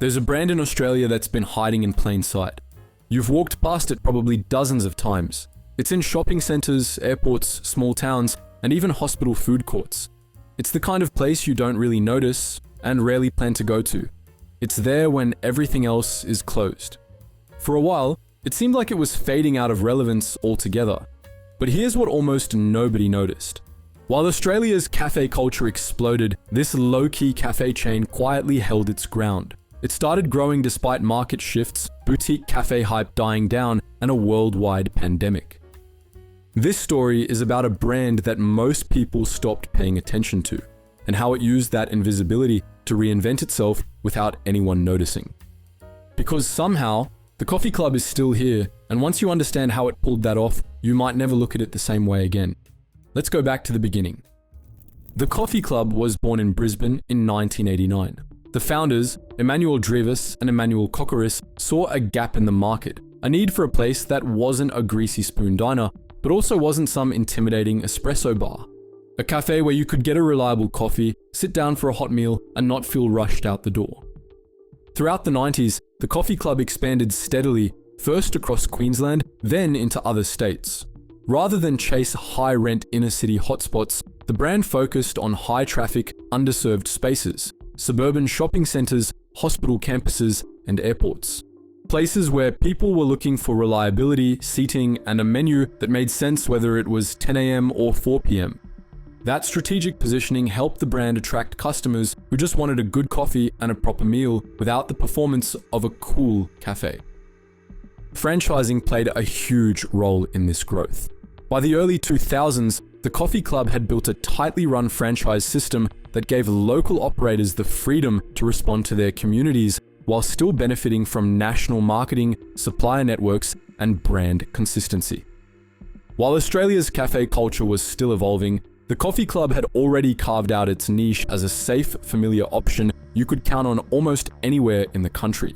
There's a brand in Australia that's been hiding in plain sight. You've walked past it probably dozens of times. It's in shopping centres, airports, small towns, and even hospital food courts. It's the kind of place you don't really notice and rarely plan to go to. It's there when everything else is closed. For a while, it seemed like it was fading out of relevance altogether. But here's what almost nobody noticed. While Australia's cafe culture exploded, this low-key cafe chain quietly held its ground. It started growing despite market shifts, boutique cafe hype dying down, and a worldwide pandemic. This story is about a brand that most people stopped paying attention to, and how it used that invisibility to reinvent itself without anyone noticing. Because somehow, the coffee club is still here, and once you understand how it pulled that off, you might never look at it the same way again. Let's go back to the beginning. The coffee club was born in Brisbane in 1989. The founders, Emmanuel Drivas and Emmanuel Kokoris, saw a gap in the market, a need for a place that wasn't a greasy spoon diner, but also wasn't some intimidating espresso bar. A cafe where you could get a reliable coffee, sit down for a hot meal, and not feel rushed out the door. Throughout the 90s, the coffee club expanded steadily, first across Queensland, then into other states. Rather than chase high-rent inner-city hotspots, the brand focused on high-traffic, underserved spaces, suburban shopping centres, hospital campuses, and airports. Places where people were looking for reliability, seating, and a menu that made sense whether it was 10 a.m. or 4 p.m. That strategic positioning helped the brand attract customers who just wanted a good coffee and a proper meal without the performance of a cool cafe. Franchising played a huge role in this growth. By the early 2000s, the coffee club had built a tightly run franchise system that gave local operators the freedom to respond to their communities while still benefiting from national marketing, supplier networks, and brand consistency. While Australia's cafe culture was still evolving, the coffee club had already carved out its niche as a safe, familiar option you could count on almost anywhere in the country.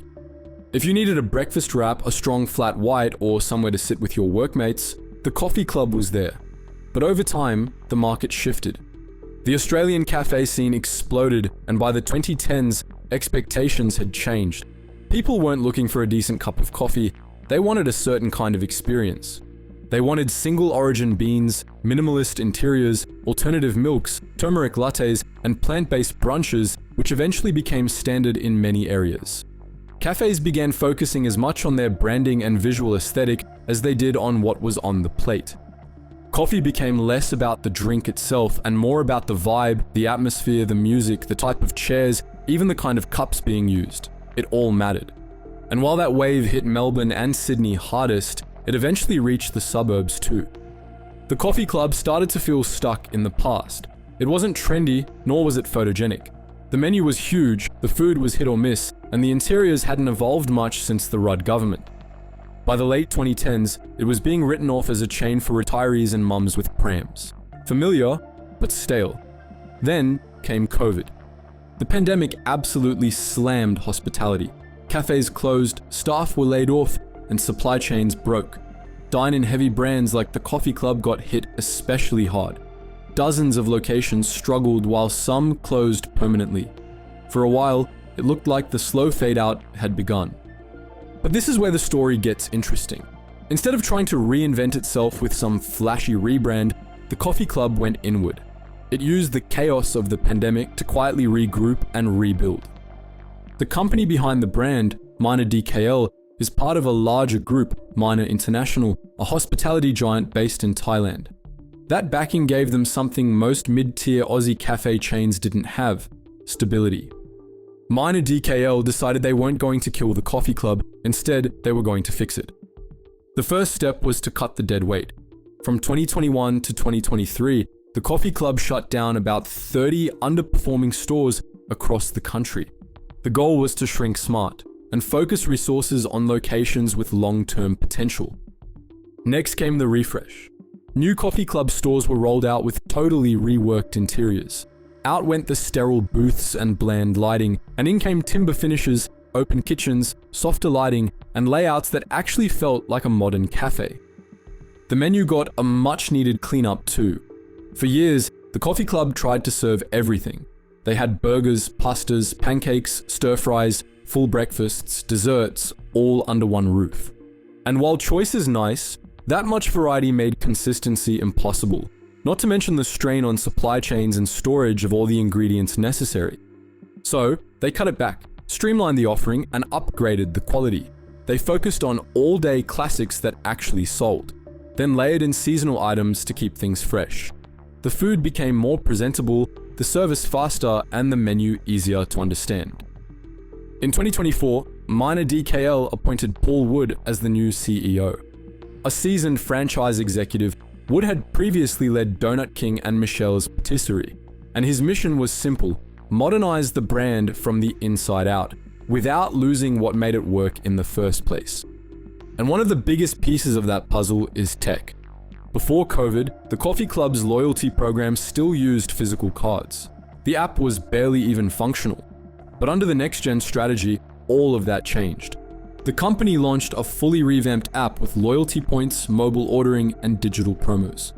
If you needed a breakfast wrap, a strong flat white, or somewhere to sit with your workmates, the coffee club was there. But over time, the market shifted. The Australian cafe scene exploded, and by the 2010s, expectations had changed. People weren't looking for a decent cup of coffee, they wanted a certain kind of experience. They wanted single origin beans, minimalist interiors, alternative milks, turmeric lattes, and plant-based brunches, which eventually became standard in many areas. Cafes began focusing as much on their branding and visual aesthetic as they did on what was on the plate. Coffee became less about the drink itself and more about the vibe, the atmosphere, the music, the type of chairs, even the kind of cups being used. It all mattered. And while that wave hit Melbourne and Sydney hardest, it eventually reached the suburbs too. The coffee club started to feel stuck in the past. It wasn't trendy, nor was it photogenic. The menu was huge, the food was hit or miss, and the interiors hadn't evolved much since the Rudd government. By the late 2010s, it was being written off as a chain for retirees and mums with prams. Familiar, but stale. Then came COVID. The pandemic absolutely slammed hospitality. Cafes closed, staff were laid off, and supply chains broke. Dine-in heavy brands like the coffee club got hit especially hard. Dozens of locations struggled while some closed permanently. For a while, it looked like the slow fade out had begun. But this is where the story gets interesting. Instead of trying to reinvent itself with some flashy rebrand, the coffee club went inward. It used the chaos of the pandemic to quietly regroup and rebuild. The company behind the brand, Minor DKL, is part of a larger group, Minor International, a hospitality giant based in Thailand. That backing gave them something most mid-tier Aussie cafe chains didn't have: stability. Minor DKL decided they weren't going to kill the coffee club, instead they were going to fix it. The first step was to cut the dead weight. From 2021 to 2023, the coffee club shut down about 30 underperforming stores across the country. The goal was to shrink smart and focus resources on locations with long-term potential. Next came the refresh. New coffee club stores were rolled out with totally reworked interiors. Out went the sterile booths and bland lighting, and in came timber finishes, open kitchens, softer lighting, and layouts that actually felt like a modern cafe. The menu got a much-needed cleanup too. For years, the coffee club tried to serve everything. They had burgers, pastas, pancakes, stir-fries, full breakfasts, desserts, all under one roof. And while choice is nice, that much variety made consistency impossible, not to mention the strain on supply chains and storage of all the ingredients necessary. So, they cut it back, streamlined the offering, and upgraded the quality. They focused on all-day classics that actually sold, then layered in seasonal items to keep things fresh. The food became more presentable, the service faster, and the menu easier to understand. In 2024, Minor DKL appointed Paul Wood as the new CEO. A seasoned franchise executive, Wood had previously led Donut King and Michelle's Patisserie, and his mission was simple: modernize the brand from the inside out, without losing what made it work in the first place. And one of the biggest pieces of that puzzle is tech. Before COVID, the coffee club's loyalty program still used physical cards. The app was barely even functional. But under the next-gen strategy, all of that changed. The company launched a fully revamped app with loyalty points, mobile ordering, and digital promos.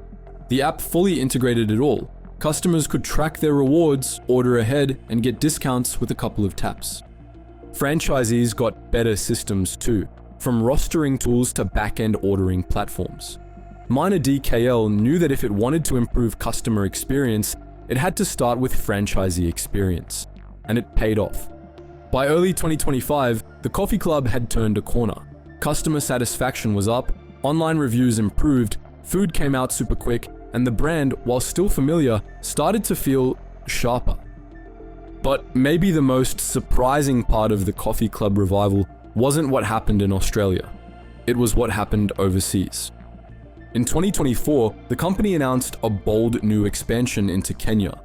The app fully integrated it all. Customers could track their rewards, order ahead, and get discounts with a couple of taps. Franchisees got better systems too, from rostering tools to back-end ordering platforms. Minor DKL knew that if it wanted to improve customer experience, it had to start with franchisee experience, and it paid off. By early 2025, the coffee club had turned a corner. Customer satisfaction was up, online reviews improved, food came out super quick, and the brand, while still familiar, started to feel sharper. But maybe the most surprising part of the coffee club revival wasn't what happened in Australia. It was what happened overseas. In 2024, the company announced a bold new expansion into Kenya.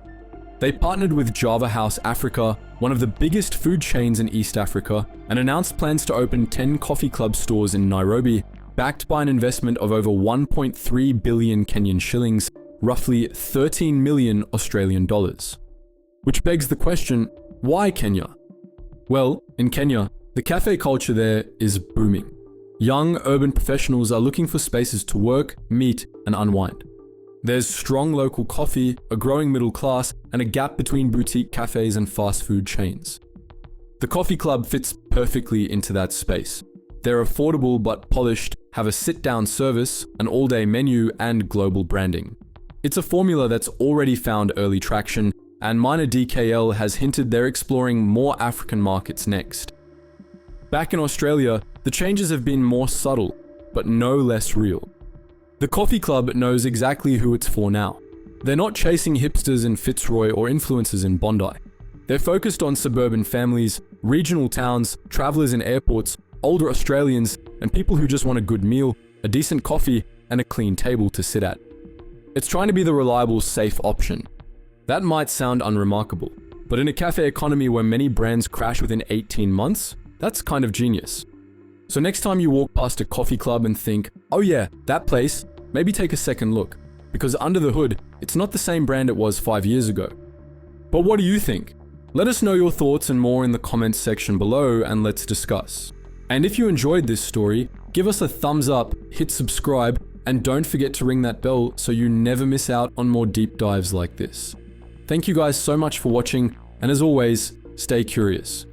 They partnered with Java House Africa, one of the biggest food chains in East Africa, and announced plans to open 10 coffee club stores in Nairobi, backed by an investment of over 1.3 billion Kenyan shillings, roughly 13 million Australian dollars. Which begs the question, why Kenya? Well, in Kenya, the cafe culture there is booming. Young urban professionals are looking for spaces to work, meet, and unwind. There's strong local coffee, a growing middle class, and a gap between boutique cafes and fast food chains. The coffee club fits perfectly into that space. They're affordable but polished, have a sit-down service, an all-day menu, and global branding. It's a formula that's already found early traction, and Minor DKL has hinted they're exploring more African markets next. Back in Australia, the changes have been more subtle, but no less real. The coffee club knows exactly who it's for now. They're not chasing hipsters in Fitzroy or influencers in Bondi. They're focused on suburban families, regional towns, travelers in airports, older Australians, and people who just want a good meal, a decent coffee, and a clean table to sit at. It's trying to be the reliable, safe option. That might sound unremarkable, but in a cafe economy where many brands crash within 18 months, that's kind of genius. So next time you walk past a coffee club and think, oh yeah, that place, maybe take a second look, because under the hood, it's not the same brand it was 5 years ago. But what do you think? Let us know your thoughts and more in the comments section below, and let's discuss. And if you enjoyed this story, give us a thumbs up, hit subscribe, and don't forget to ring that bell so you never miss out on more deep dives like this. Thank you guys so much for watching, and as always, stay curious.